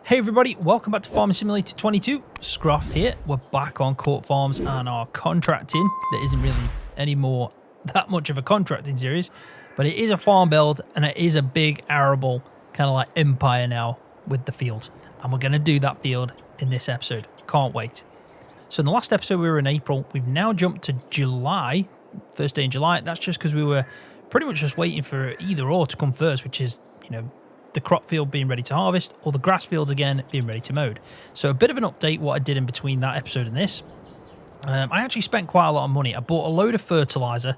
Hey everybody, welcome back to Farming Simulator 22. Scroft here. We're back on court farms and our contracting. There isn't really anymore that much of a contracting series, but it is a farm build and it is a big arable kind of like empire now with the field. And we're going to do that field in this episode. Can't wait. So in the last episode we were in April. We've now jumped to July, first day in July. That's just because we were pretty much just waiting for either or to come first, which is, you know, the crop field being ready to harvest or the grass fields again being ready to mowed. So a bit of an update what I did in between that episode and this. I actually spent quite a lot of money. I bought a load of fertilizer.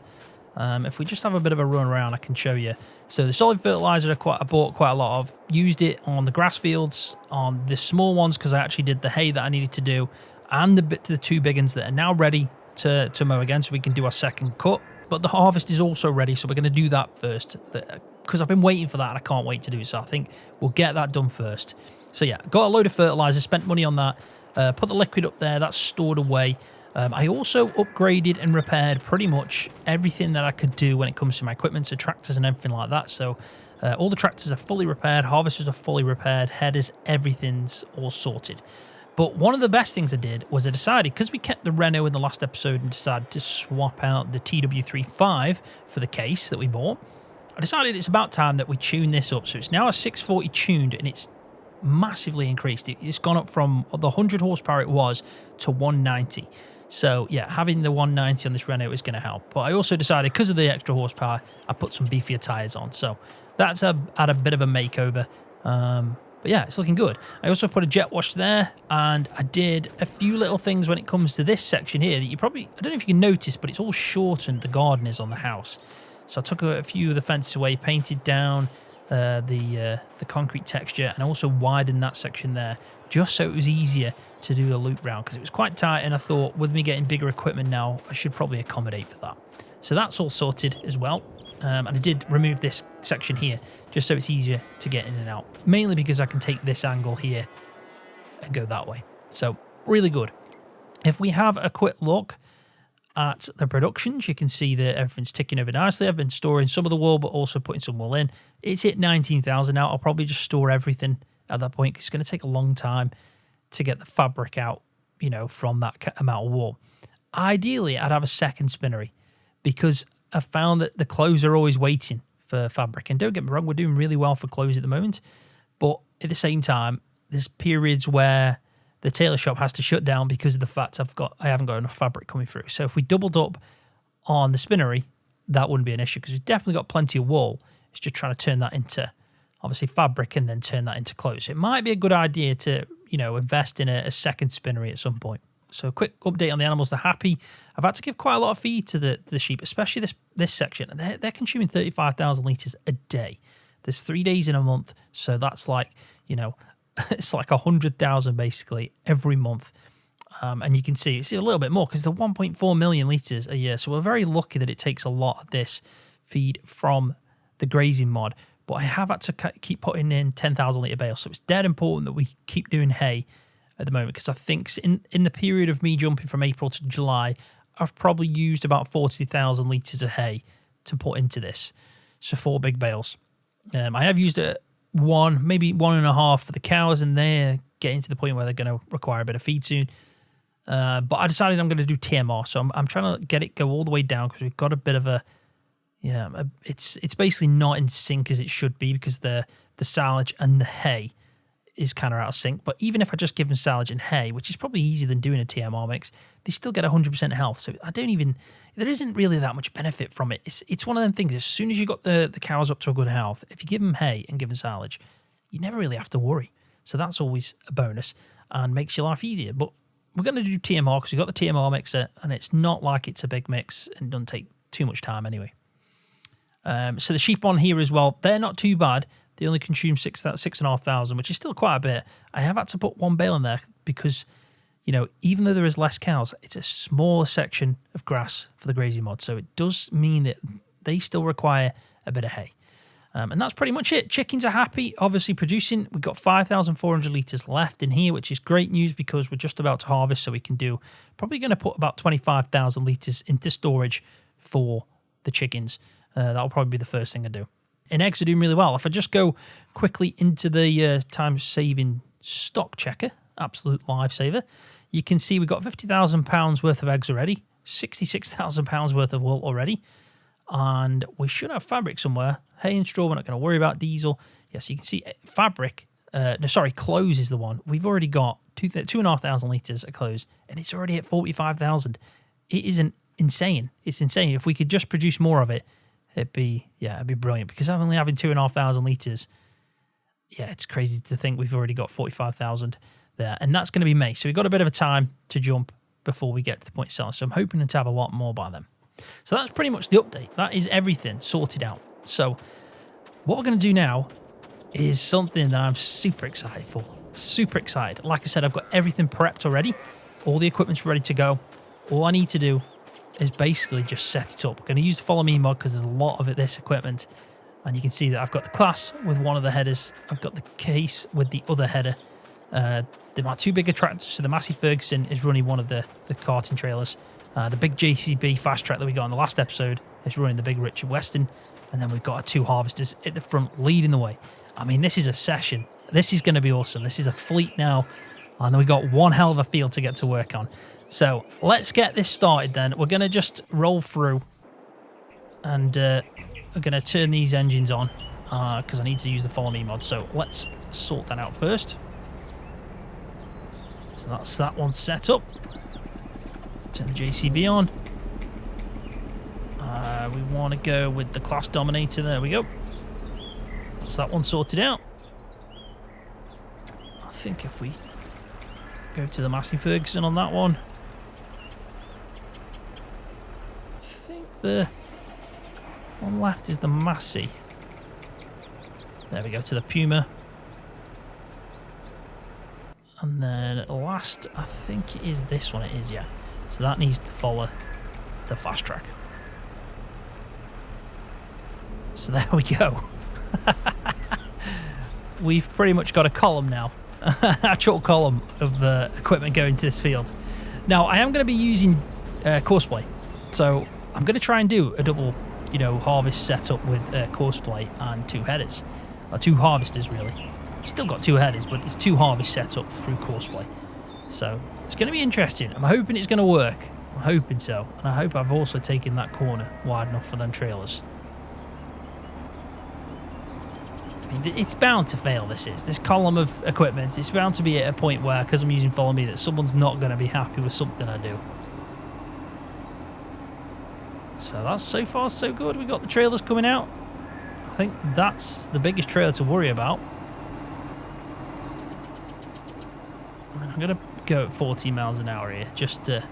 If we just have a bit of a run around, I can show you. So the solid fertilizer I bought quite a lot of. Used it on the grass fields, on the small ones because I actually did the hay that I needed to do, and the two big ones that are now ready to mow again so we can do our second cut. But the harvest is also ready, so we're going to do that first. Because I've been waiting for that and I can't wait to do it. So I think we'll get that done first. So yeah, got a load of fertilizer, spent money on that. Put the liquid up there, that's stored away. I also upgraded and repaired pretty much everything that I could do when it comes to my equipment, so tractors and everything like that. So all the tractors are fully repaired, harvesters are fully repaired, headers, everything's all sorted. But one of the best things I did was I decided, because we kept the Renault in the last episode and decided to swap out the TW35 for the case that we bought, I decided it's about time that we tune this up. So it's now a 640 tuned and it's massively increased. It's gone up from the 100 horsepower it was to 190. So yeah, having the 190 on this Renault is going to help. But I also decided, because of the extra horsepower, I put some beefier tyres on. So that's had a bit of a makeover. But yeah, it's looking good. I also put a jet wash there, and I did a few little things when it comes to this section here that you probably, I don't know if you can notice, but it's all shortened, the garden is on the house. So I took a few of the fences away, painted down the concrete texture, and also widened that section there, just so it was easier to do a loop round, because it was quite tight, and I thought with me getting bigger equipment now, I should probably accommodate for that. So that's all sorted as well. And I did remove this section here just so it's easier to get in and out, mainly because I can take this angle here and go that way. So really good. If we have a quick look at the productions, you can see that everything's ticking over nicely. I've been storing some of the wool, but also putting some wool in. It's at 19,000 now. I'll probably just store everything at that point because it's going to take a long time to get the fabric out, you know, from that amount of wool. Ideally, I'd have a second spinnery because I found that the clothes are always waiting for fabric. And don't get me wrong, we're doing really well for clothes at the moment. But at the same time, there's periods where the tailor shop has to shut down because of the fact I haven't got enough fabric coming through. So if we doubled up on the spinnery, that wouldn't be an issue because we've definitely got plenty of wool. It's just trying to turn that into, obviously, fabric and then turn that into clothes. So it might be a good idea to, you know, invest in a second spinnery at some point. So a quick update on the animals. They're happy. I've had to give quite a lot of feed to the sheep, especially this section. They're consuming 35,000 litres a day. There's 3 days in a month, so that's like, you know, it's like 100,000 basically every month. And you can see it's a little bit more because they're 1.4 million litres a year. So we're very lucky that it takes a lot of this feed from the grazing mod. But I have had to keep putting in 10,000 litre bales. So it's dead important that we keep doing hay at the moment, because I think in the period of me jumping from April to July, I've probably used about 40,000 litres of hay to put into this. So 4 big bales. I have used one, maybe 1.5 for the cows, and they're getting to the point where they're going to require a bit of feed soon. But I decided I'm going to do TMR, so I'm trying to get it go all the way down because we've got a bit of it's basically not in sync as it should be because the silage and the hay is kind of out of sync. But even if I just give them silage and hay, which is probably easier than doing a TMR mix, they still get 100% health. So there isn't really that much benefit from it. It's one of them things. As soon as you got the cows up to a good health, if you give them hay and give them silage, you never really have to worry. So that's always a bonus and makes your life easier. But we're going to do TMR because we've got the TMR mixer, and it's not like it's a big mix and doesn't take too much time anyway. So the sheep on here as well, they're not too bad. They only consume 6,500, which is still quite a bit. I have had to put one bale in there because, you know, even though there is less cows, it's a smaller section of grass for the grazing mod. So it does mean that they still require a bit of hay. And that's pretty much it. Chickens are happy, obviously producing. We've got 5,400 litres left in here, which is great news because we're just about to harvest. So we can do, probably going to put about 25,000 litres into storage for the chickens. That'll probably be the first thing I do. And eggs are doing really well. If I just go quickly into the time-saving stock checker, absolute lifesaver. You can see we've got £50,000 worth of eggs already, £66,000 worth of wool already, and we should have fabric somewhere. Hay and straw, we're not going to worry about. Diesel, yes, you can see fabric. Clothes is the one. We've already got 2,500 litres of clothes, and it's already at 45,000. It isn't insane. It's insane. If we could just produce more of it, it'd be brilliant. Because I'm only having 2,500 litres. Yeah, it's crazy to think we've already got 45,000 there, and that's going to be May. So we've got a bit of a time to jump before we get to the point of selling. So I'm hoping to have a lot more by then. So that's pretty much the update. That is everything sorted out. So what we're going to do now is something that I'm super excited for. Super excited. Like I said, I've got everything prepped already. All the equipment's ready to go. All I need to do is basically just set it up. I'm going to use the Follow Me mod because there's a lot of this equipment. And you can see that I've got the class with one of the headers. I've got the case with the other header. They're my two bigger tractors. So the Massey Ferguson is running one of the carting trailers. The big JCB fast track that we got in the last episode is running the big Richard Weston. And then we've got our two harvesters at the front leading the way. I mean, this is a session. This is going to be awesome. This is a fleet now. And then we've got one hell of a field to get to work on. So let's get this started then. We're going to just roll through. And we're going to turn these engines on. Because I need to use the Follow Me mod. So let's sort that out first. So that's that one set up. Turn the JCB on. We want to go with the class dominator. There we go. That's that one sorted out. I think if we go to the Massey Ferguson on that one, I think the one left is the Massey. There we go, to the Puma. And then last, I think it is this one. It is, yeah. So that needs to follow the fast track. So there we go. We've pretty much got a column now. Actual column of equipment going to this field. Now, I am going to be using Courseplay. So I'm going to try and do a double, harvest setup with Courseplay and two headers. Or two harvesters, really. Still got two headers, but it's two harvest set up through Courseplay. So it's going to be interesting. I'm hoping it's going to work. I'm hoping so. And I hope I've also taken that corner wide enough for them trailers. I mean, it's bound to fail, this column of equipment. It's bound to be at a point where, because I'm using Follow Me, that someone's not going to be happy with something I do. So that's so far so good. We got the trailers coming out. I think that's the biggest trailer to worry about. I'm going to go at 14 miles an hour here, just to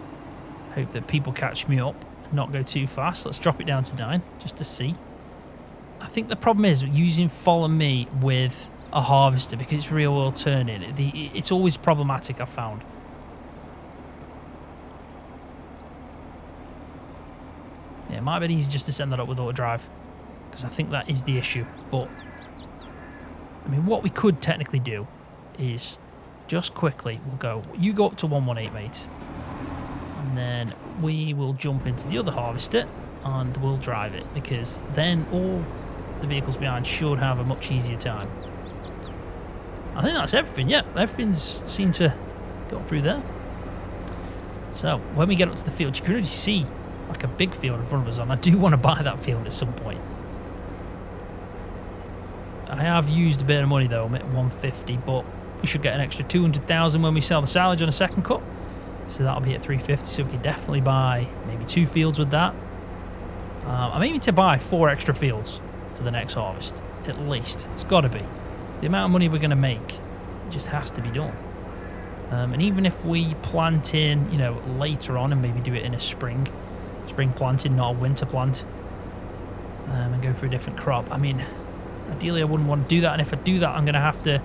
hope that people catch me up and not go too fast. Let's drop it down to 9, just to see. I think the problem is using Follow Me with a harvester, because it's real world turning. It's always problematic, I've found. Yeah, it might have been easy just to send that up with auto drive, because I think that is the issue. But I mean, what we could technically do is just quickly, we'll go, you go up to 118, mate, and then we will jump into the other harvester and we'll drive it, because then all the vehicles behind should have a much easier time. I think that's everything. Yeah, everything's seemed to go through there. So when we get up to the field, you can already see like a big field in front of us, and I do want to buy that field at some point. I have used a bit of money though. I'm at 150, but we should get an extra 200,000 when we sell the silage on a second cut. So that'll be at 350. So we can definitely buy maybe 2 fields with that. I'm aiming to buy 4 extra fields for the next harvest, at least. It's got to be. The amount of money we're going to make just has to be done. And even if we plant in, later on, and maybe do it in a spring planting, not a winter plant, and go for a different crop. I mean, ideally I wouldn't want to do that, and if I do that, I'm going to have to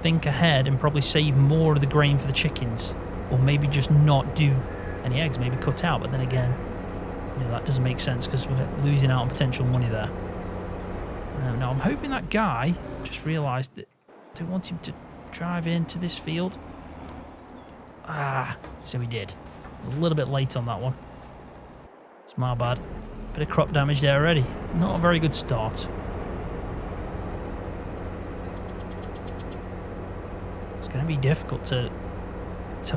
think ahead and probably save more of the grain for the chickens, or maybe just not do any eggs, maybe cut out. But then again, that doesn't make sense because we're losing out on potential money there. Now I'm hoping that guy just realised that I don't want him to drive into this field. So he did. I was a little bit late on that one. It's my bad. Bit of crop damage there already. Not a very good start. Let's going to be difficult to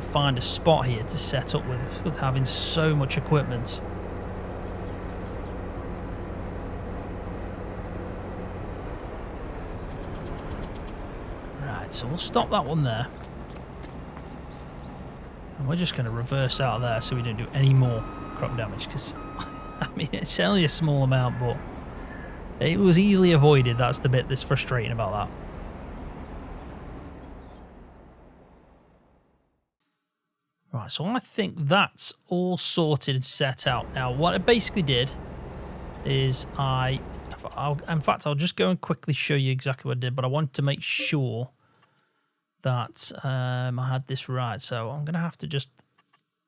find a spot here to set up with having so much equipment. Right, so we'll stop that one there. And we're just going to reverse out of there so we don't do any more crop damage, because, I mean, it's only a small amount, but it was easily avoided. That's the bit that's frustrating about that. Right, so I think that's all sorted and set out. Now, what I basically did is in fact, I'll just go and quickly show you exactly what I did, but I wanted to make sure that I had this right. So I'm going to have to just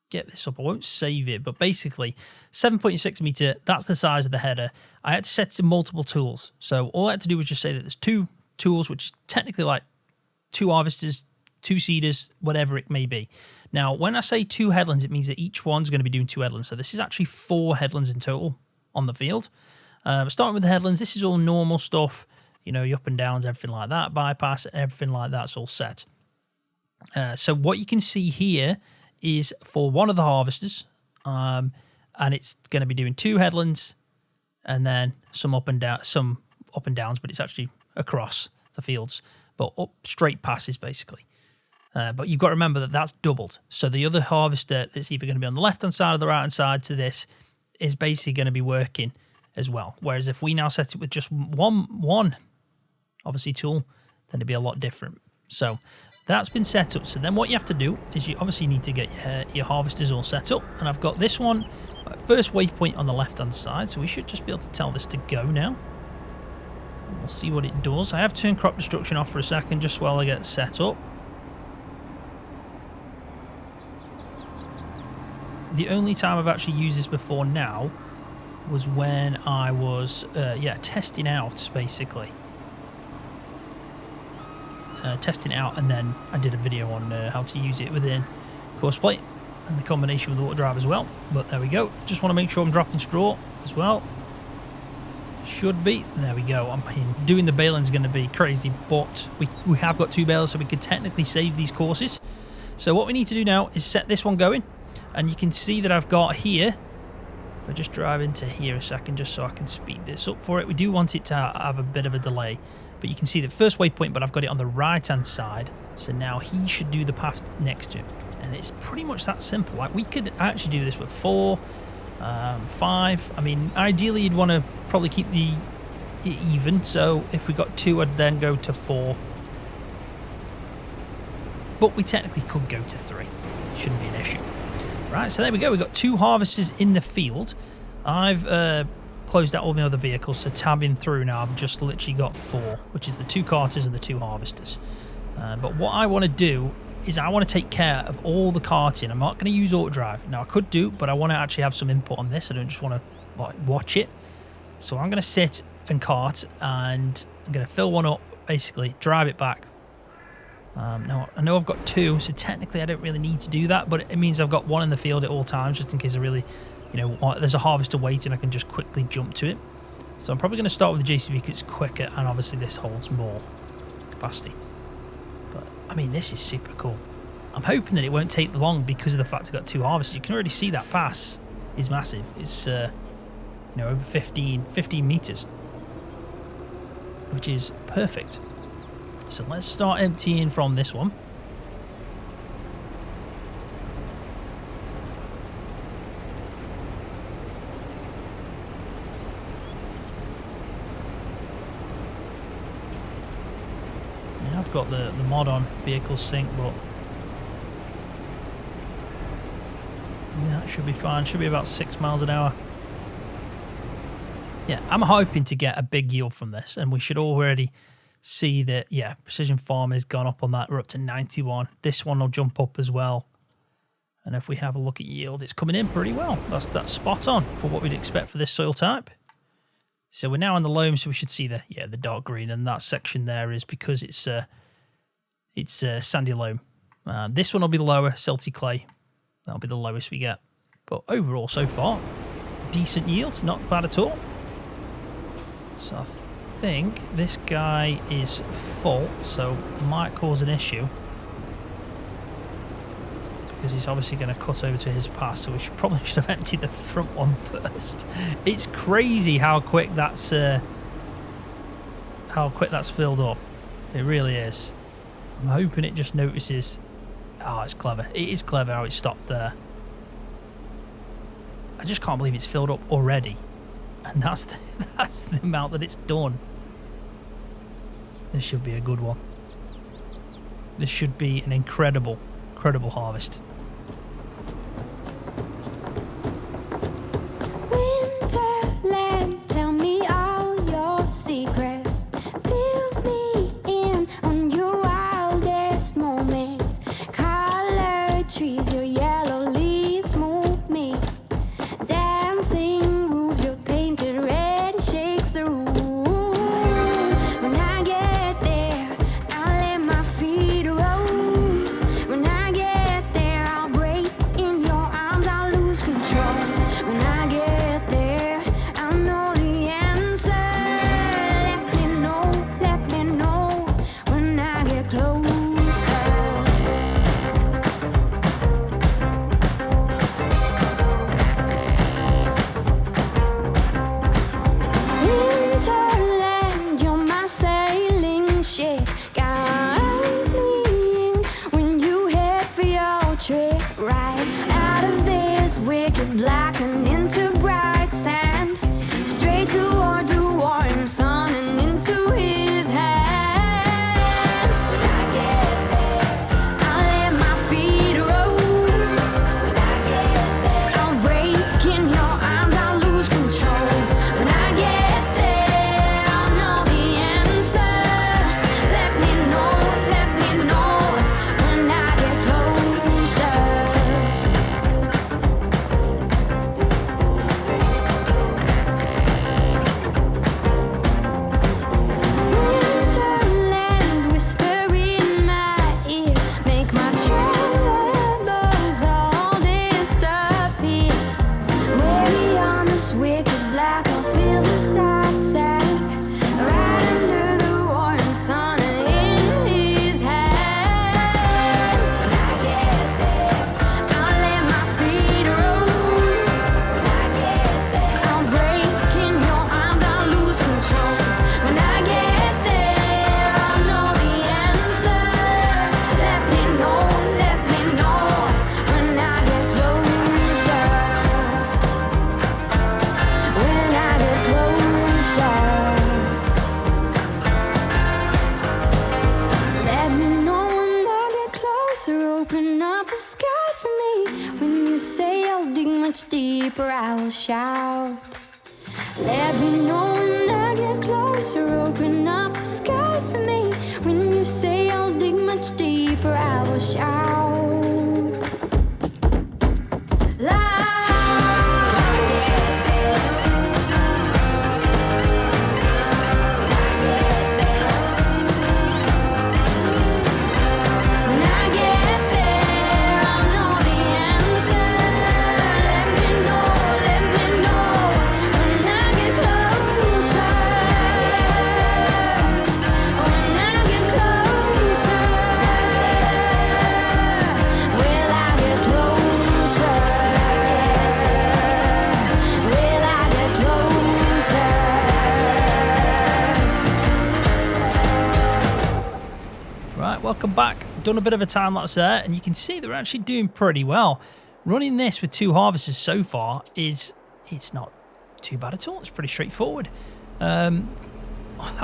get this up. I won't save it, but basically 7.6 meter, that's the size of the header. I had to set to multiple tools. So all I had to do was just say that there's 2 tools, which is technically like 2 harvesters, 2 seeders, whatever it may be. Now, when I say 2 headlands, it means that each one's going to be doing 2 headlands. So this is actually 4 headlands in total on the field. Starting with the headlands, this is all normal stuff. You know, your up and downs, everything like that, bypass, everything like that's all set. So what you can see here is for one of the harvesters, and it's going to be doing 2 headlands and then some up and downs, but it's actually across the fields, but up straight passes basically. But you've got to remember that that's doubled. So the other harvester that's either going to be on the left-hand side or the right-hand side to this is basically going to be working as well. Whereas if we now set it with just one obviously tool, then it'd be a lot different. So that's been set up. So then what you have to do is you obviously need to get your harvesters all set up. And I've got this one, first waypoint on the left-hand side. So we should just be able to tell this to go now. And we'll see what it does. I have turned crop destruction off for a second just while I get set up. The only time I've actually used this before now was when I was, testing out, basically. Testing out, and then I did a video on how to use it within Courseplay and the combination with the water drive as well. But there we go. Just want to make sure I'm dropping straw as well. Should be. There we go. I mean, doing the baling is going to be crazy, but we have got 2 balers, so we could technically save these courses. So what we need to do now is set this one going. And you can see that I've got here, if I just drive into here a second just so I can speed this up for it. We do want it to have a bit of a delay, but you can see the first waypoint, but I've got it on the right hand side. So now he should do the path next to him. And it's pretty much that simple. Like, we could actually do this with 4, 5. I mean, ideally you'd want to probably keep it even. So if we got 2, I'd then go to 4. But we technically could go to 3. Shouldn't be an issue. Right, so there we go. We've got 2 harvesters in the field. I've closed out all my other vehicles, so tabbing through now, I've just literally got 4, which is the 2 carters and the 2 harvesters. But what I want to do is I want to take care of all the carting. I'm not going to use auto drive. Now, I could do, but I want to actually have some input on this. I don't just want to watch it. So I'm going to sit and cart, and I'm going to fill one up, basically, drive it back. Now, I know I've got 2, so technically I don't really need to do that, but it means I've got 1 in the field at all times, just in case I really, there's a harvester waiting, I can just quickly jump to it. So I'm probably going to start with the JCB because it's quicker, and obviously this holds more capacity. But, I mean, this is super cool. I'm hoping that it won't take long because of the fact I've got 2 harvesters. You can already see that pass is massive. It's, over 15 meters, which is perfect. So let's start emptying from this one. Yeah, I've got the mod on vehicle sync, but yeah, that should be fine. Should be about 6 miles an hour. Yeah, I'm hoping to get a big yield from this, and we should already see that, yeah, Precision Farm has gone up on that. We're up to 91. This one will jump up as well. And if we have a look at yield, it's coming in pretty well. That's spot on for what we'd expect for this soil type. So we're now on the loam, so we should see the dark green, and that section there is because it's sandy loam. This one will be the lower, silty clay. That'll be the lowest we get. But overall, so far, decent yield, not bad at all. So I think this guy is full, so might cause an issue. because he's obviously going to cut over to his pass, so we probably should have emptied the front one first. It's crazy how quick that's filled up. It really is. I'm hoping it just notices. Oh, it's clever. It is clever how it stopped there. I just can't believe it's filled up already, and that's the amount that it's done. This should be a good one. This should be an incredible harvest. Winterland, tell me all your secrets. Fill me in on your wildest moments. Colored trees, your yellow leaves move me. Dancing roofs, your painted red shakes the room. When I get there, I'll let my feet roam. When I get there, I'll break in your arms, I'll lose control. When I get there, I'll know the answer. Let me know when I get closer. Winterland, you're my sailing ship. Guide me in when you head for your trip. Right out of this wicked black and into bright sand. Straight toward the warm sun and into his hands. When I get there, I'll let my feet roll. When I get there, I'll break in your arms, I'll lose control. When I get there, I'll know the answer. Let me know when I get closer. Winterland, whisper in my ear, make my troubles all disappear. Way on this wicked black, I'll feel the soft sand. Right under the warm sun in his hands. When I get there, I'll let my feet roll. When I get there, I'll break in your arms, I'll lose control. When I get there, I'll know the answer. Let me know when I get closer. When I get closer. Let me know when I get closer. Open up the sky for me. When you say I'll dig much deeper, I will shout. Let me know when I get closer. Open up the sky for me. When you say I'll dig much deeper, I will shout. When I get there, I'll know the answer. Let me know when I get closer. When I get closer, will I get closer? Will I get closer? Right, welcome back. Done a bit of a time lapse there, and you can see that we're actually doing pretty well. Running this with 2 harvesters so far it's not too bad at all. It's pretty straightforward. I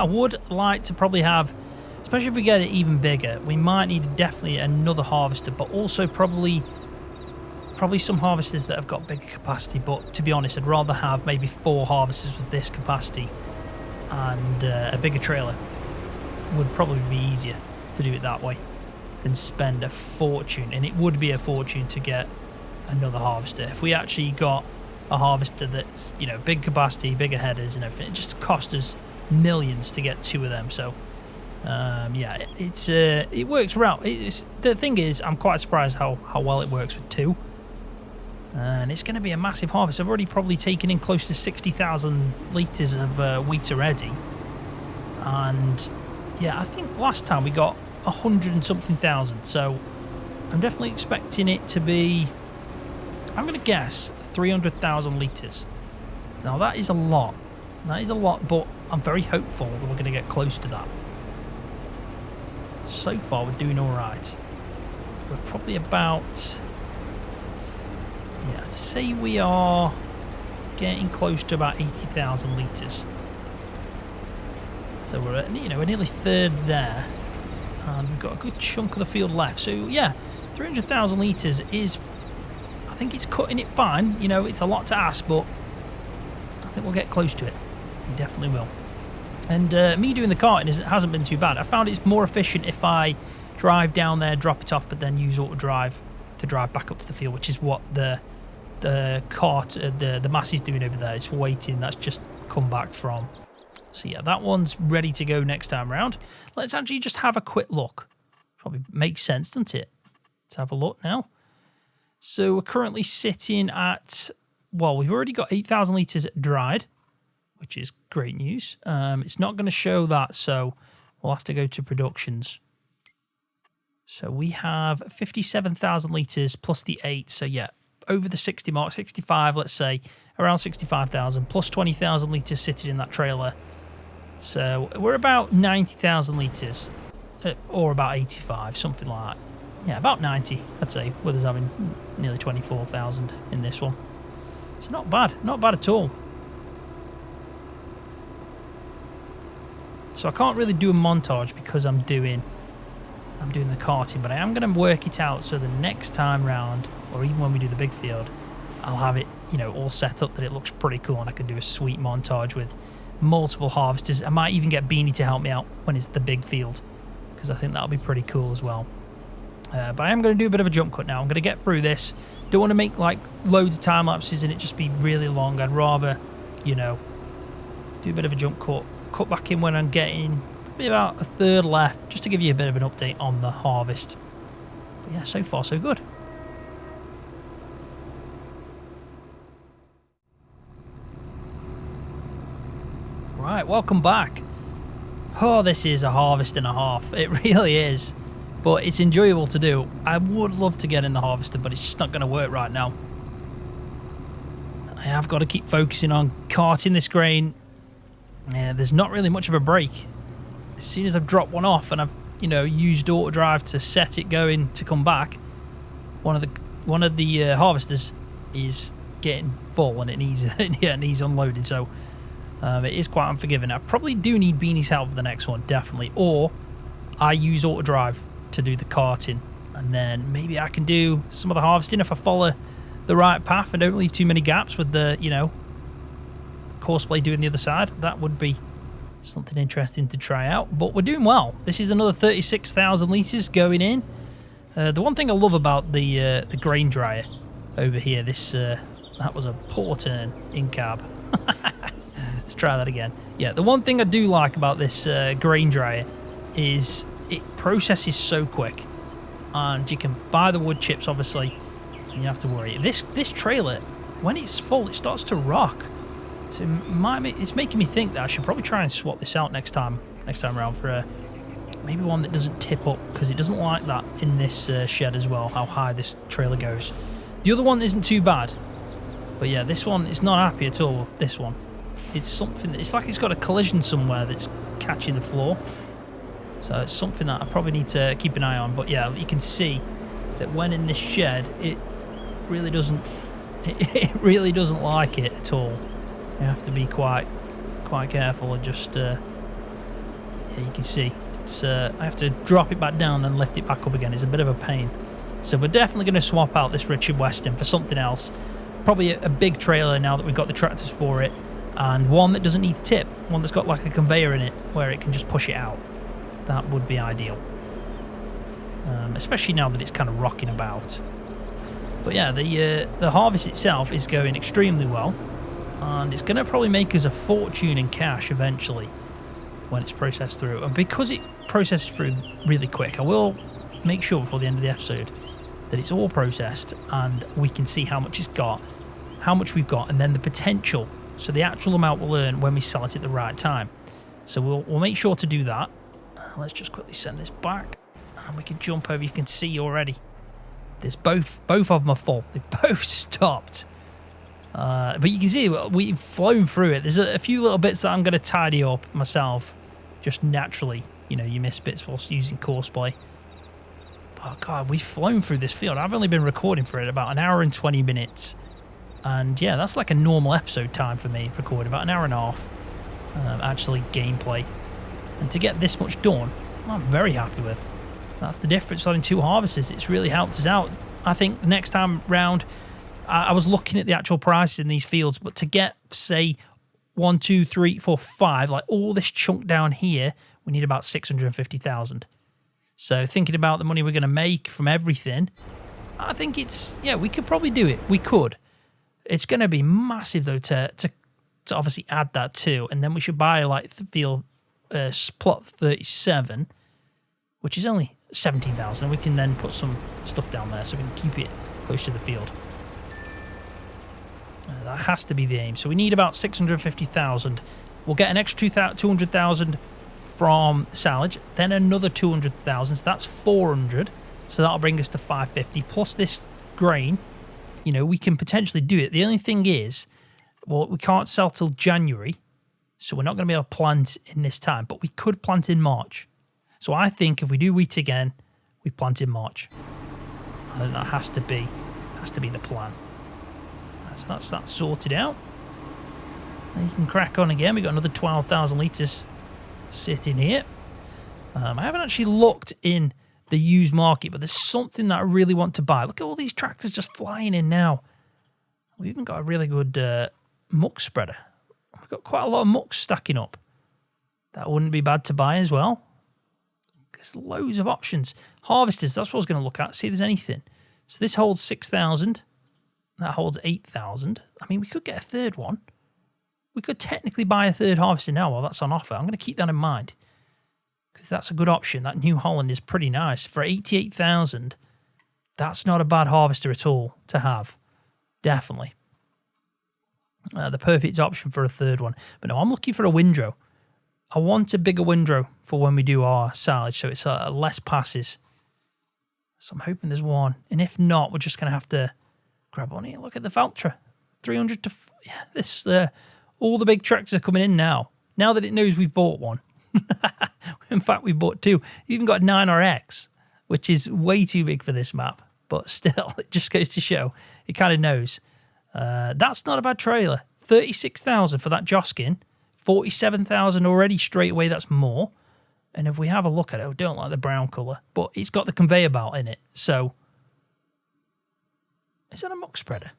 would like to probably have, especially if we get it even bigger, we might need definitely another harvester, but also probably some harvesters that have got bigger capacity. But to be honest, I'd rather have maybe 4 harvesters with this capacity, and a bigger trailer would probably be easier to do it that way than spend a fortune. And it would be a fortune to get another harvester. If we actually got a harvester that's, you know, big capacity, bigger headers and everything, it just cost us millions to get 2 of them. So yeah, it works well. The thing is, I'm quite surprised how well it works with 2. And it's going to be a massive harvest. I've already probably taken in close to 60,000 litres of wheat already. And yeah, I think last time we got 100 and something thousand. So I'm definitely expecting it to be, I'm going to guess 300,000 litres. Now that is a lot. That is a lot, but I'm very hopeful that we're going to get close to that. So far we're doing alright. We're probably about, yeah, I'd say we are getting close to about 80,000 litres. So we're nearly third there. And we've got a good chunk of the field left. So yeah, 300,000 litres is, I think it's cutting it fine. You know, it's a lot to ask, but I think we'll get close to it. We definitely will. And me doing the carting hasn't been too bad. I found it's more efficient if I drive down there, drop it off, but then use auto drive to drive back up to the field, which is what the cart, the mass is doing over there. It's waiting. That's just come back from. So yeah, that one's ready to go next time round. Let's actually just have a quick look. Probably makes sense, doesn't it? Let's have a look now. So we're currently sitting at, well, we've already got 8,000 litres dried, which is great news. It's not going to show that, so we'll have to go to productions. So we have 57,000 litres plus the 8, so yeah, over the 60 mark, 65, let's say, around 65,000, plus 20,000 litres sitting in that trailer. So we're about 90,000 litres, or about 85, something like that. Yeah, about 90, I'd say, with us having nearly 24,000 in this one. So not bad at all. So I can't really do a montage because I'm doing the karting, but I am going to work it out so the next time round, or even when we do the big field, I'll have it, you know, all set up that it looks pretty cool, and I can do a sweet montage with multiple harvesters. I might even get Beanie to help me out when it's the big field, because I think that'll be pretty cool as well. But I am going to do a bit of a jump cut now. I'm going to get through this. Don't want to make like loads of time lapses and it just be really long. I'd rather, you know, do a bit of a jump cut back in when I'm getting probably about a third left, just to give you a bit of an update on the harvest. But yeah, so far so good. Right, welcome back. Oh, this is a harvest and a half. It really is. But it's enjoyable to do. I would love to get in the harvester, but it's just not going to work right now. I have got to keep focusing on carting this grain. Yeah, there's not really much of a break. As soon as I've dropped one off and I've, you know, used auto drive to set it going to come back, one of the harvesters is getting full and it needs it needs unloading. So it is quite unforgiving. I probably do need Beanie's help for the next one, definitely. Or I use auto drive to do the carting, and then maybe I can do some of the harvesting if I follow the right path and don't leave too many gaps with the, you know, courseplay doing the other side. That would be something interesting to try out. But we're doing well. This is another 36,000 litres going in. The one thing I love about the grain dryer over here, that was a poor turn in cab. Let's try that again. Yeah, the one thing I do like about this grain dryer is it processes so quick, and you can buy the wood chips, obviously, and you have to worry. This trailer, when it's full, it starts to rock. So it's making me think that I should probably try and swap this out next time around for maybe one that doesn't tip up, because it doesn't like that in this shed as well, how high this trailer goes. The other one isn't too bad, but yeah, this one is not happy at all. This one, it's like it's got a collision somewhere that's catching the floor. So it's something that I probably need to keep an eye on. But yeah, you can see that when in this shed, it really doesn't like it at all. You have to be quite careful and just yeah, you can see it's I have to drop it back down and lift it back up again. It's a bit of a pain. So we're definitely going to swap out this Richard Weston for something else. Probably a big trailer now that we've got the tractors for it, and one that doesn't need to tip, one that's got like a conveyor in it where it can just push it out. That would be ideal, especially now that it's kind of rocking about. But yeah, the harvest itself is going extremely well, and it's going to probably make us a fortune in cash eventually when it's processed through. And because it processes through really quick, I will make sure before the end of the episode that it's all processed and we can see how much it's got, how much we've got, and then the potential. So the actual amount we'll earn when we sell it at the right time. So we'll make sure to do that. Let's just quickly send this back, and we can jump over. You can see already There's both of them are full. They've both stopped. But you can see we've flown through it. There's a few little bits that I'm going to tidy up myself, just naturally. You know, you miss bits whilst using courseplay. Oh God, we've flown through this field. I've only been recording for it about an hour and 20 minutes. And yeah, that's like a normal episode time for me, recording about an hour and a half. Actually, gameplay. And to get this much done, I'm very happy with. That's the difference having 2 harvesters. It's really helped us out. I think the next time round, I was looking at the actual prices in these fields, but to get, say, 1, 2, 3, 4, 5, like all this chunk down here, we need about 650,000. So thinking about the money we're going to make from everything, I think it's, yeah, we could probably do it. We could. It's going to be massive, though, to obviously add that too. And then we should buy, like, field plot 37, which is only 17,000. And we can then put some stuff down there so we can keep it close to the field. That has to be the aim. So we need about 650,000. We'll get an extra 200,000 from silage, then another 200,000. So that's 400. So that'll bring us to 550. Plus this grain, you know, we can potentially do it. The only thing is, well, we can't sell till January. So we're not going to be able to plant in this time. But we could plant in March. So I think if we do wheat again, we plant in March. I think that has to be the plan. So that's that sorted out. And you can crack on again. We've got another 12,000 litres sitting here. I haven't actually looked in the used market, but there's something that I really want to buy. Look at all these tractors just flying in now. We've even got a really good muck spreader. We've got quite a lot of muck stacking up. That wouldn't be bad to buy as well. There's loads of options. Harvesters, that's what I was going to look at, see if there's anything. So this holds 6,000. That holds 8,000. I mean, we could get a third one. We could technically buy a third harvester now while that's on offer. I'm going to keep that in mind because that's a good option. That New Holland is pretty nice. For 88,000, that's not a bad harvester at all to have. Definitely. The perfect option for a third one. But no, I'm looking for a windrow. I want a bigger windrow for when we do our silage, so it's less passes. So I'm hoping there's one. And if not, we're just going to have to grab one here. Look at the Valtra. 300 to... Yeah, this... all the big tractors are coming in now. Now that it knows we've bought one. In fact, we've bought 2. You've even got 9RX, which is way too big for this map. But still, it just goes to show. It kind of knows. That's not a bad trailer. 36,000 for that Joskin. 47,000 already straight away. That's more. And if we have a look at it, I don't like the brown colour. But it's got the conveyor belt in it. So... Is that a muck spreader?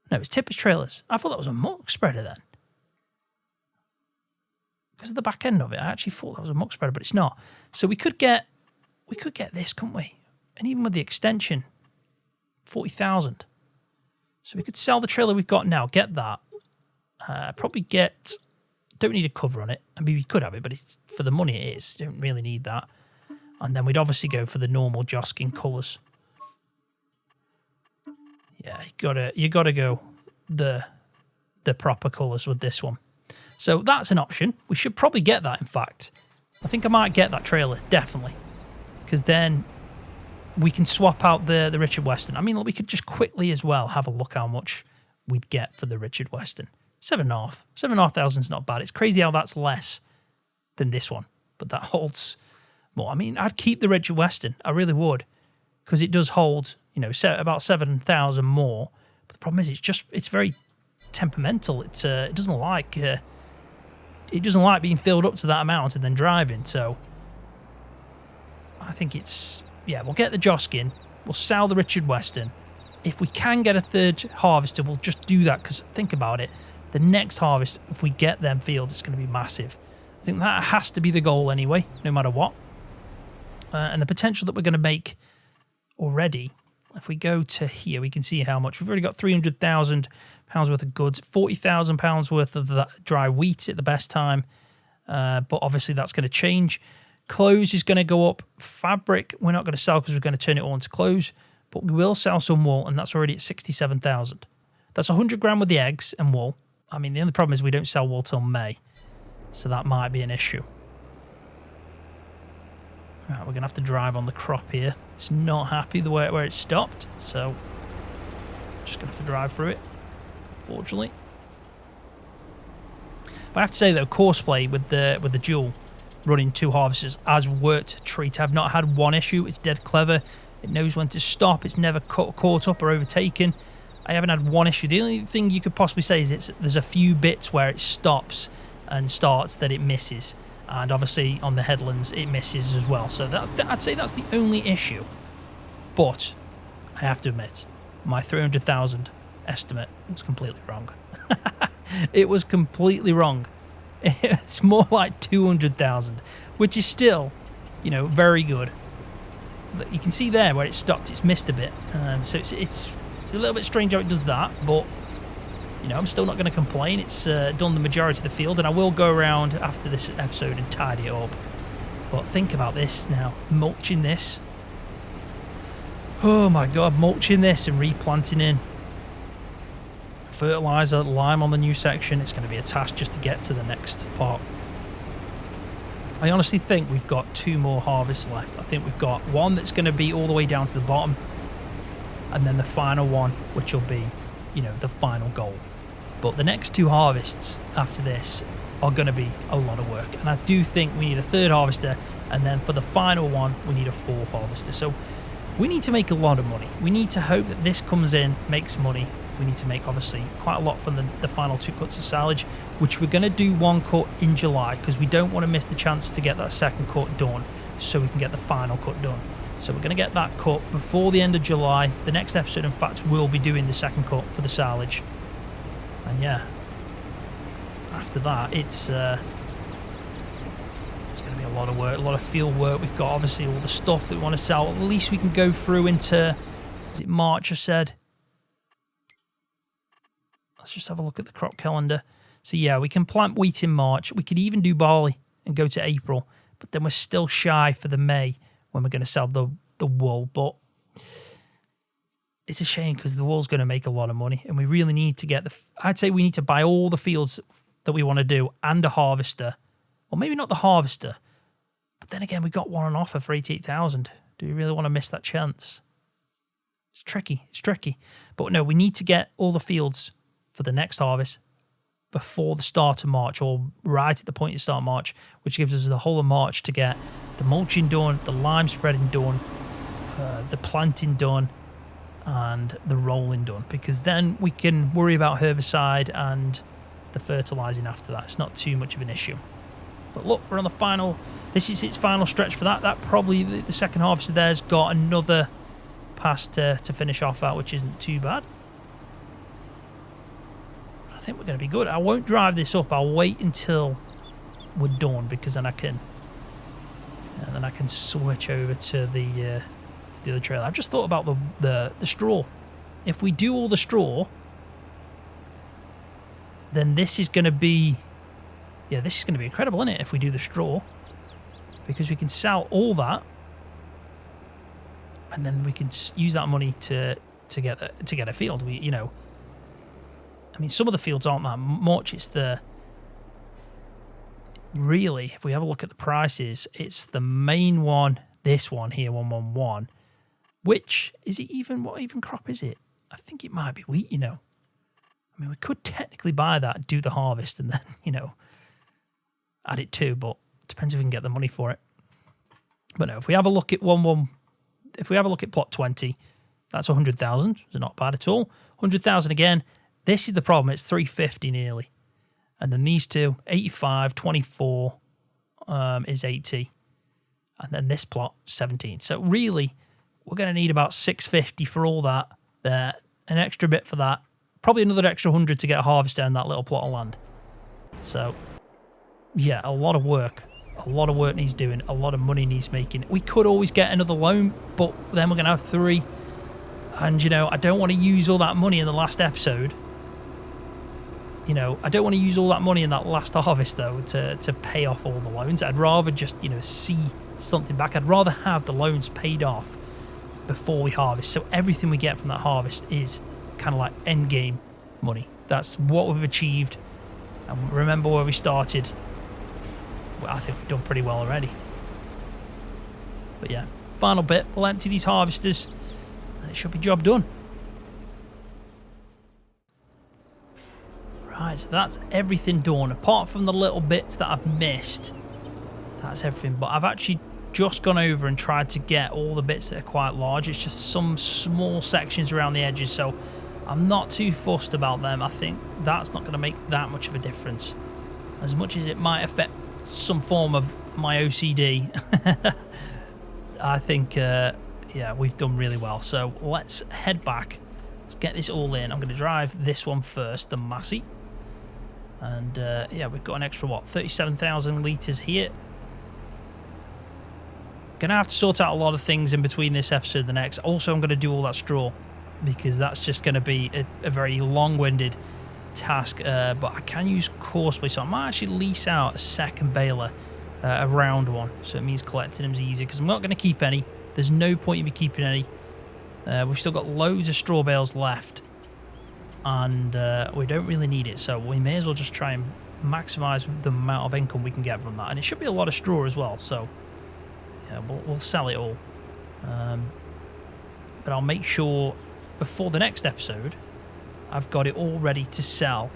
No, it's tipper's trailers. I thought that was a muck spreader then. Because of the back end of it, I actually thought that was a muck spreader, but it's not. So we could get this, couldn't we? And even with the extension, 40,000. So we could sell the trailer we've got now, get that. Probably get... Don't need a cover on it. I mean, we could have it, but it's, for the money it is. Don't really need that. And then we'd obviously go for the normal Joskin colours. Yeah, you gotta go the proper colours with this one. So that's an option. We should probably get that, in fact. I think I might get that trailer, definitely. Because then we can swap out the Richard Weston. I mean, we could just quickly as well have a look how much we'd get for the Richard Weston. 7,500. 7,500 is not bad. It's crazy how that's less than this one. But that holds more. I mean, I'd keep the Richard Weston. I really would. Because it does hold, you know, about 7,000 more. But the problem is, it's very temperamental. It doesn't like being filled up to that amount and then driving. So I think we'll get the Joskin. We'll sell the Richard Weston. If we can get a third harvester, we'll just do that. Because think about it, the next harvest, if we get them fields, it's going to be massive. I think that has to be the goal anyway, no matter what. And the potential that we're going to make already, if we go to here, we can see how much. We've already got £300,000 worth of goods, £40,000 worth of that dry wheat at the best time. But obviously that's going to change. Clothes is going to go up. Fabric, we're not going to sell because we're going to turn it all into clothes. But we will sell some wool, and that's already at 67,000. That's 100 grand with the eggs and wool. I mean, the only problem is we don't sell wool till May. So that might be an issue. Right, we're going to have to drive on the crop here. It's not happy the way where it stopped, so just going to have to drive through it, unfortunately. But I have to say though, Courseplay with the dual running 2 harvesters has worked a treat. I've not had one issue. It's dead clever. It knows when to stop. It's never caught up or overtaken. I haven't had one issue. The only thing you could possibly say is there's a few bits where it stops and starts that it misses. And obviously on the headlands it misses as well. So I'd say that's the only issue. But I have to admit, my 300,000 estimate was completely wrong. It was completely wrong. It's more like 200,000, which is still, you know, very good. You can see there where it stopped, it's missed a bit. So it's a little bit strange how it does that, but you know, I'm still not going to complain. It's done the majority of the field, and I will go around after this episode and tidy it up. But think about this now, mulching this. Oh my god, mulching this and replanting in. Fertiliser, lime on the new section. It's going to be a task just to get to the next part. I honestly think we've got 2 more harvests left. I think we've got one that's going to be all the way down to the bottom, and then the final one, which will be, you know, the final goal. But the next 2 harvests after this are going to be a lot of work, and I do think we need a 3rd harvester, and then for the final one we need a 4th harvester. So we need to make a lot of money. We need to hope that this comes in, makes money. We need to make obviously quite a lot from the final 2 cuts of silage, which we're going to do 1 cut in July because we don't want to miss the chance to get that 2nd cut done so we can get the final cut done. So we're going to get that cut before the end of July. The next episode, in fact, will be doing the 2nd cut for the silage. And yeah, after that, it's going to be a lot of work, a lot of field work. We've got obviously all the stuff that we want to sell. At least we can go through into, is it March I said? Let's just have a look at the crop calendar. So yeah, we can plant wheat in March. We could even do barley and go to April, but then we're still shy for the May when we're going to sell the wool. But it's a shame because the wool's going to make a lot of money, and we really need to get I'd say we need to buy all the fields that we want to do and a harvester. Well, maybe not the harvester, but then again, we got one on offer for 88,000. Do we really want to miss that chance? It's tricky. It's tricky. But no, we need to get all the fields for the next harvest before the start of March, or right at the point you start March, which gives us the whole of March to get the mulching done, the lime spreading done, the planting done, and the rolling done, because then we can worry about herbicide and the fertilising after that. It's not too much of an issue. But look, we're on the final, this is its final stretch for that. That probably, the 2nd harvester there's got another pass to finish off at, which isn't too bad. I think we're going to be good. I won't drive this up. I'll wait until we're done, because then I can switch over to the other trailer. I've just thought about the straw. If we do all the straw, then this is going to be, yeah, this is going to be incredible, isn't it? If we do the straw, because we can sell all that, and then we can use that money to get a field. We, you know. I mean, some of the fields aren't that much. It's really, if we have a look at the prices, it's the main one, this one here, 111, which, is it even, what even crop is it? I think it might be wheat, you know. I mean, we could technically buy that, do the harvest, and then, you know, add it too, but it depends if we can get the money for it. But no, if we have a look at if we have a look at plot 20, that's 100,000, so not bad at all. 100,000 again. This is the problem, it's 350 nearly. And then these two, 85, 24 is 80. And then this plot, 17. So really, we're going to need about 650 for all that. An extra bit for that. Probably another extra 100 to get a harvester in that little plot of land. So, yeah, a lot of work. A lot of work needs doing. A lot of money needs making. We could always get another loan, but then we're going to have 3. And, you know, I don't want to use all that money in the last episode. You know, I don't want to use all that money in that last harvest, though, to pay off all the loans. I'd rather just, you know, see something back. I'd rather have the loans paid off before we harvest. So everything we get from that harvest is kind of like end game money. That's what we've achieved. And remember where we started. Well, I think we've done pretty well already. But yeah, final bit. We'll empty these harvesters and it should be job done. Right, so that's everything done. Apart from the little bits that I've missed, that's everything. But I've actually just gone over and tried to get all the bits that are quite large. It's just some small sections around the edges, so I'm not too fussed about them. I think that's not going to make that much of a difference. As much as it might affect some form of my OCD, I think, yeah, we've done really well. So let's head back. Let's get this all in. I'm going to drive this one first, the Massey. And, yeah, we've got an extra, what, 37,000 litres here. Going to have to sort out a lot of things in between this episode and the next. Also, I'm going to do all that straw because that's just going to be a very long-winded task. But I can use coarsely, so I might actually lease out a second baler, a round one. So it means collecting them is easier because I'm not going to keep any. There's no point in me keeping any. We've still got loads of straw bales left. And we don't really need it. So we may as well just try and maximise the amount of income we can get from that. And it should be a lot of straw as well. So yeah, we'll sell it all. But I'll make sure before the next episode I've got it all ready to sell.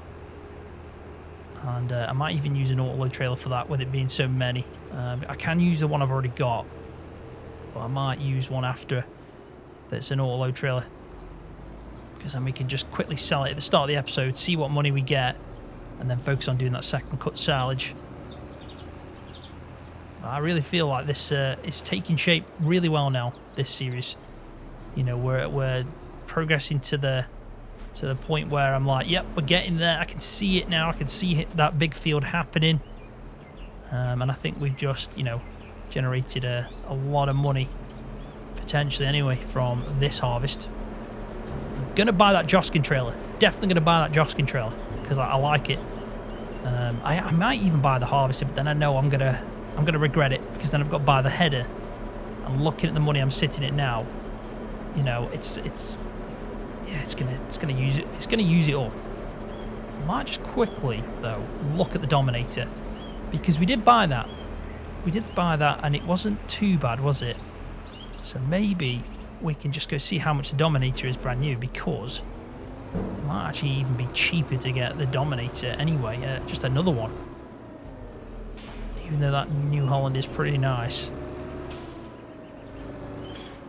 And I might even use an autoload trailer for that with it being so many. I can use the one I've already got. But I might use one after that's an autoload trailer. Because then we can just quickly sell it at the start of the episode, see what money we get, and then focus on doing that second cut silage. I really feel like this is taking shape really well now, this series. You know, we're progressing to the point where I'm like, yep, we're getting there. I can see it now. I can see that big field happening. And I think we've just, you know, generated a lot of money, potentially anyway, from this harvest. I'm going to buy that Joskin trailer. Definitely going to buy that Joskin trailer because I like it. I might even buy the harvester, but then I know I'm gonna regret it because then I've got to buy the header. And looking at the money I'm sitting at now, you know, it's gonna use it. It's gonna use it all. I might just quickly though look at the Dominator because we did buy that. We did buy that, and it wasn't too bad, was it? So maybe we can just go see how much the Dominator is brand new because it might actually even be cheaper to get the Dominator anyway. Just another one. Even though that New Holland is pretty nice.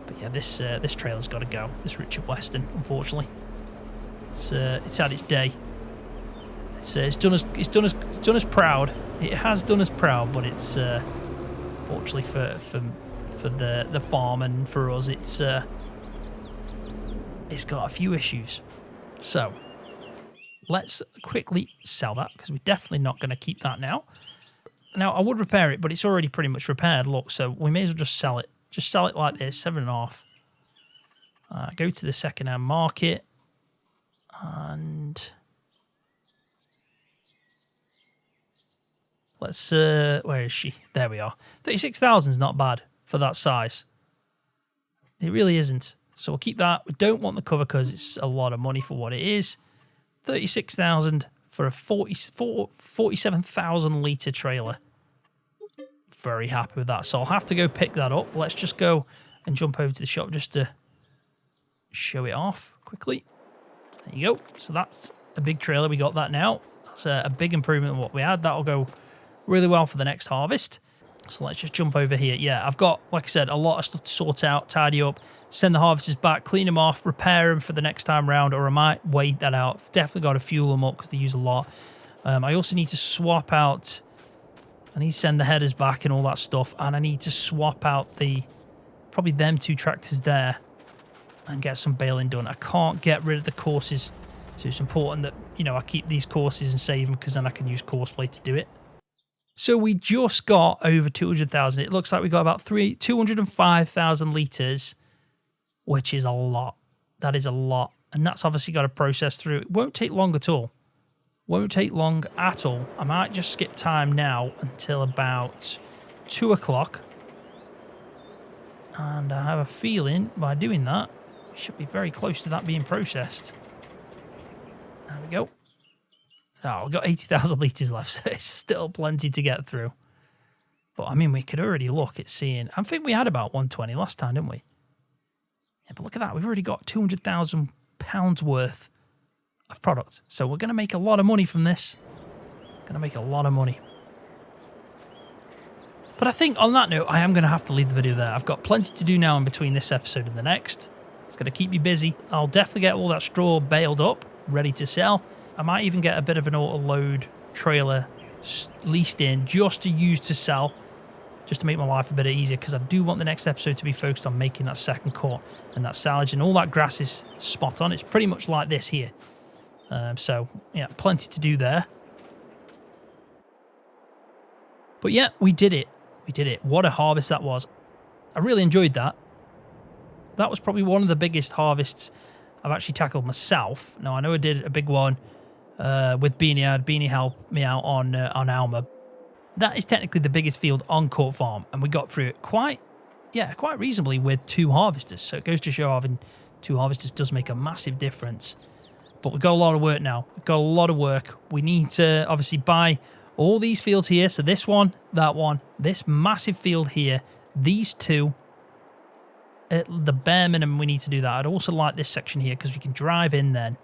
But yeah, this trailer's got to go. This Richard Weston, unfortunately. It's had its day. It's done us proud. It has done us proud, but it's fortunately for the farm and for us, it's got a few issues. So let's quickly sell that because we're definitely not going to keep that now. Now, I would repair it, but it's already pretty much repaired, look, so we may as well just sell it. Just sell it like this, 7.5. Go to the second-hand market, and let's, where is she? There we are. 36,000 is not bad for that size. It really isn't. So we'll keep that. We don't want the cover because it's a lot of money for what it is. 36,000 for a 47,000 litre trailer. Very happy with that. So I'll have to go pick that up. Let's just go and jump over to the shop just to show it off quickly. There you go. So that's a big trailer. We got that now. That's a big improvement on what we had. That'll go really well for the next harvest. So let's just jump over here. Yeah, I've got, like I said, a lot of stuff to sort out, tidy up, send the harvesters back, clean them off, repair them for the next time round, or I might wait that out. Definitely got to fuel them up because they use a lot. I also need to swap out, I need to send the headers back and all that stuff, and I need to swap out probably them two tractors there and get some baling done. I can't get rid of the courses, so it's important that, you know, I keep these courses and save them because then I can use courseplay to do it. So we just got over 200,000. It looks like we got about 205,000 litres, which is a lot. That is a lot. And that's obviously got to process through. It won't take long at all. Won't take long at all. I might just skip time now until about 2 o'clock. And I have a feeling by doing that, we should be very close to that being processed. There we go. Oh, we've got 80,000 litres left, so it's still plenty to get through. But I mean, we could already look at seeing, I think we had about 120 last time, didn't we? Yeah, but look at that. We've already got £200,000 worth of product. So we're going to make a lot of money from this. Going to make a lot of money. But I think on that note, I am going to have to leave the video there. I've got plenty to do now in between this episode and the next. It's going to keep me busy. I'll definitely get all that straw baled up, ready to sell. I might even get a bit of an auto load trailer leased in just to use to sell, just to make my life a bit easier, because I do want the next episode to be focused on making that second cut and that silage, and all that grass is spot on. It's pretty much like this here. So, yeah, plenty to do there. But yeah, we did it. We did it. What a harvest that was. I really enjoyed that. That was probably one of the biggest harvests I've actually tackled myself. Now, I know I did a big one with Beanie. I had Beanie help me out on Alma. That is technically the biggest field on Court Farm, and we got through it quite reasonably with 2 harvesters. So it goes to show having 2 harvesters does make a massive difference. But we've got a lot of work now. We've got a lot of work. We need to obviously buy all these fields here. So this one, that one, this massive field here, these 2. At the bare minimum, we need to do that. I'd also like this section here because we can drive in then.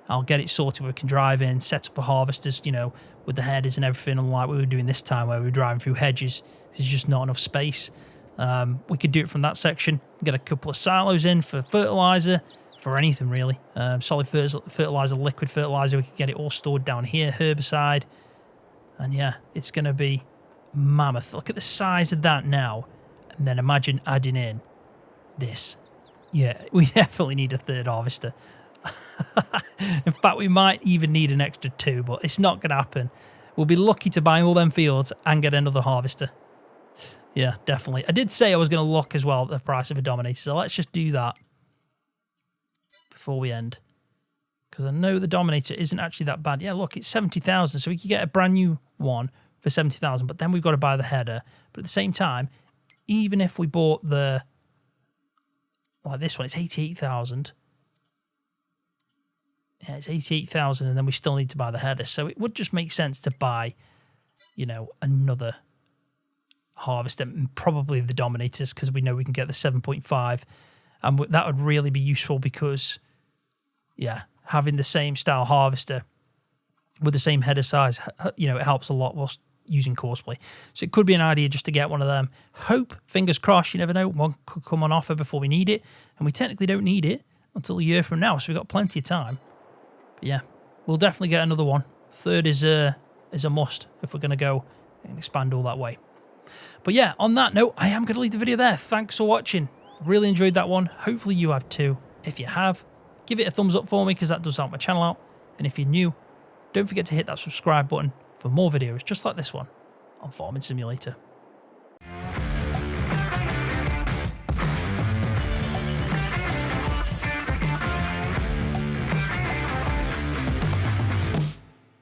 I'll get it sorted where we can drive in, set up a harvesters, you know, with the headers and everything, unlike we were doing this time where we were driving through hedges. There's just not enough space. We could do it from that section. Get a couple of silos in for fertilizer, for anything really. Solid fertilizer, liquid fertilizer. We could get it all stored down here, herbicide. And yeah, it's going to be mammoth. Look at the size of that now. And then imagine adding in this. Yeah, we definitely need a 3rd harvester. In fact, we might even need an extra 2, but it's not going to happen. We'll be lucky to buy all them fields and get another harvester. Yeah, definitely. I did say I was going to look as well at the price of a Dominator, so let's just do that before we end. Because I know the Dominator isn't actually that bad. Yeah, look, it's 70,000, so we could get a brand new one for 70,000, but then we've got to buy the header. But at the same time, even if we bought the, like this one, it's 88,000. Yeah, it's 88,000, and then we still need to buy the header. So it would just make sense to buy, you know, another harvester, and probably the Dominators, because we know we can get the 7.5, and that would really be useful because, yeah, having the same style harvester with the same header size, you know, it helps a lot whilst using Courseplay. So it could be an idea just to get one of them. Hope, fingers crossed, you never know, one could come on offer before we need it, and we technically don't need it until a year from now, so we've got plenty of time. But yeah, we'll definitely get another one. 3rd is a must if we're going to go and expand all that way. But yeah, on that note, I am going to leave the video there. Thanks for watching. Really enjoyed that one. Hopefully you have too. If you have, give it a thumbs up for me because that does help my channel out. And if you're new, don't forget to hit that subscribe button for more videos just like this one on Farming Simulator.